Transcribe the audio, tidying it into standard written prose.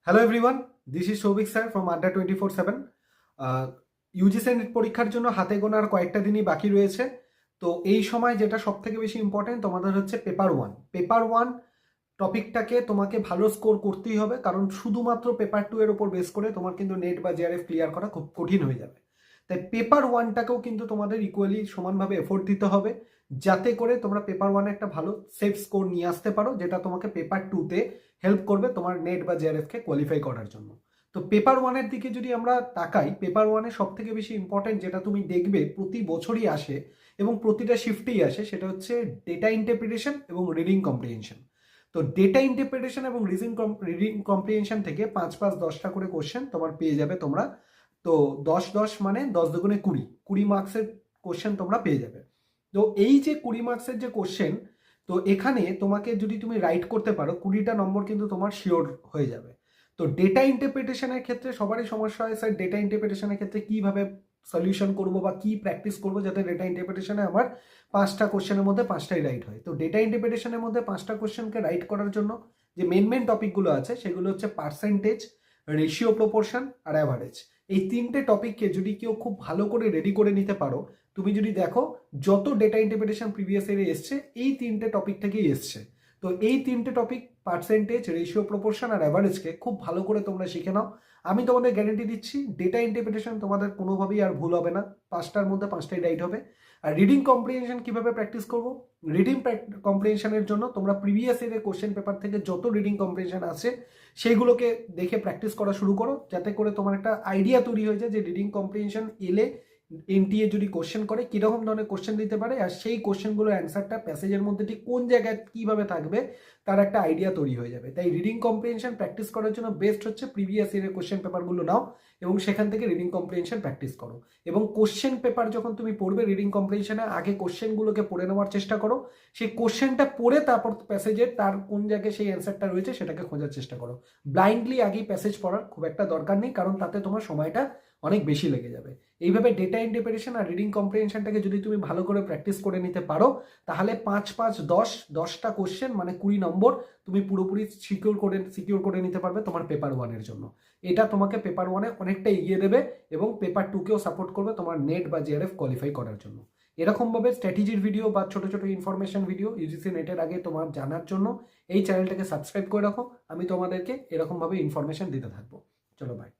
Hello everyone, this is Souvik sir from আড্ডা 24/7। UGC net পরীক্ষার জন্য হাতে গোনার কয়েকটা দিনই বাকি রয়েছে। তো এই সময় যেটা সব থেকে বেশি ইম্পর্টেন্ট তোমাদের হচ্ছে পেপার ওয়ান টপিকটাকে তোমাকে ভালো স্কোর করতেই হবে, কারণ শুধুমাত্র পেপার টু এর উপর বেস করে তোমার কিন্তু নেট বা জেআরএফ ক্লিয়ার করা খুব কঠিন হয়ে যাবে। তাই পেপার ওয়ানটাকেও কিন্তু তোমাদের ইকুয়ালি সমানভাবে এফোর্ট দিতে হবে, যাতে করে তোমরা পেপার ওয়ানে একটা ভালো সেফ স্কোর নিয়ে আসতে পারো, যেটা তোমাকে পেপার টুতে হেল্প করবে তোমার নেট বা জেআরএফকে কোয়ালিফাই করার জন্য। তো পেপার ওয়ানের দিকে যদি আমরা তাকাই, পেপার ওয়ানে সব থেকে বেশি ইম্পর্টেন্ট যেটা তুমি দেখবে প্রতি বছরই আসে এবং প্রতিটা শিফটেই আসে, সেটা হচ্ছে ডেটা ইন্টারপ্রিটেশন এবং রিডিং কম্প্রিহেনশন। তো ডেটা ইন্টারপ্রিটেশন এবং রিডিং কম্প্রিহেনশন থেকে 5-5-10টা করে কোশ্চেন তোমার পেয়ে যাবে তোমরা। তো 10-10 মানে 10 দুগুণে 20 মার্কসের কোশ্চেন তোমরা পেয়ে যাবে। তো এই যে 20 মার্কসের যে কোশ্চেন, তো এখানে তোমাকে যদি তুমি রাইট করতে পারো 20টা নম্বর কিন্তু তোমার শিওর হয়ে যাবে। তো ডেটা ইন্টারপ্রিটেশনের ক্ষেত্রে সবারই সমস্যা হয়, স্যার ডেটা ইন্টারপ্রিটেশনের ক্ষেত্রে কিভাবে সলিউশন করবো বা কি প্র্যাকটিস করবো যাতে ডেটা ইন্টারপ্রিটেশনে আমার 5টা কোশ্চেনের মধ্যে 5টাই রাইট হয়। তো ডেটা ইন্টারপ্রিটেশনের মধ্যে 5টা কোশ্চেনকে রাইট করার জন্য যে মেন টপিকগুলো আছে সেগুলো হচ্ছে পার্সেন্টেজ, রেশিও, প্রপোর্শন আর অ্যাভারেজ। এই 3টে টপিককে যদি কেউ খুব ভালো করে রেডি করে নিতে পারো, তুমি যদি দেখো যত ডেটা ইন্টারপ্রিটেশন প্রিভিয়াস ইয়ারে এসছে এই 3টে টপিক থেকেই এসছে। তো এই 3টে টপিক পার্সেন্টেজ, রেশিও, প্রপোর্শন আর অ্যাভারেজকে খুব ভালো করে তোমরা শিখে নাও। আমি তোমাদের গ্যারেন্টি দিচ্ছি ডেটা ইন্টারপ্রিটেশন তোমাদের কোনোভাবেই আর ভুল হবে না, 5টার মধ্যে 5টাই রাইট হবে। আর রিডিং কম্প্রিহেনশন কিভাবে প্র্যাকটিস করবো? রিডিং কম্প্রিহেনশনের জন্য তোমরা প্রিভিয়াস ইয়ারের কোশ্চেন পেপার থেকে যত রিডিং কম্প্রিহেনশন আছে সেইগুলোকে দেখে প্র্যাকটিস করা শুরু করো, যাতে করে তোমার একটা আইডিয়া তৈরি হয়ে যায় যে রিডিং কম্প্রিহেনশন এলে এনটিএ যদি কোশ্চেন করে কিরকম ধরনের কোশ্চেন দিতে পারে, আর সেই কোশ্চেনগুলোর অ্যান্সারটা প্যাসেজের মধ্যে ঠিক কোন জায়গায় কিভাবে থাকবে তার একটা আইডিয়া তৈরি হয়ে যাবে। তাই রিডিং কম্প্রিহেনশন প্র্যাকটিস করার জন্য বেস্ট হচ্ছে প্রিভিয়াস ইয়ারের কোশ্চেন পেপারগুলো নাও এবং সেখান থেকে রিডিং কম্প্রিহেনশন প্র্যাকটিস করো। এবং কোশ্চেন পেপার যখন তুমি পড়বে রিডিং কম্প্রিহেনশনে আগে কোশ্চেনগুলোকে পড়ে নেওয়ার চেষ্টা করো, সেই কোশ্চেনটা পড়ে তারপর প্যাসেজের তার কোন জায়গায় সেই অ্যান্সারটা রয়েছে সেটাকে খোঁজার চেষ্টা করো। ব্লাইন্ডলি আগেই প্যাসেজ পড়ার খুব একটা দরকার নেই, কারণ তাতে তোমার সময়টা অনেক বেশি লেগে যাবে। এইভাবে ডেটা ইন্টারপ্রিটেশন আর রিডিং কম্প্রিহেনশনটাকে যদি তুমি ভালো করে প্র্যাকটিস করে নিতে পারো, তাহলে 5-5-10 10টা কোশ্চেন মানে 20 নম্বর তুমি পুরোপুরি সিকিউর করে নিতে পারবে তোমার পেপার ওয়ানের জন্য। এটা তোমাকে পেপার ওয়ানে অনেকটা এগিয়ে দেবে এবং পেপার টুকেও সাপোর্ট করবে তোমার নেট বা জেআরএফ কোয়ালিফাই করার জন্য। এরকমভাবে স্ট্র্যাটেজির ভিডিও বা ছোট ছোট ইনফরমেশন ভিডিও ইউজিসি নেটের আগে তোমার জানার জন্য এই চ্যানেলটাকে সাবস্ক্রাইব করে রাখো। আমি তোমাদেরকে এরকমভাবে ইনফরমেশন দিতে থাকবো। চলো বাই।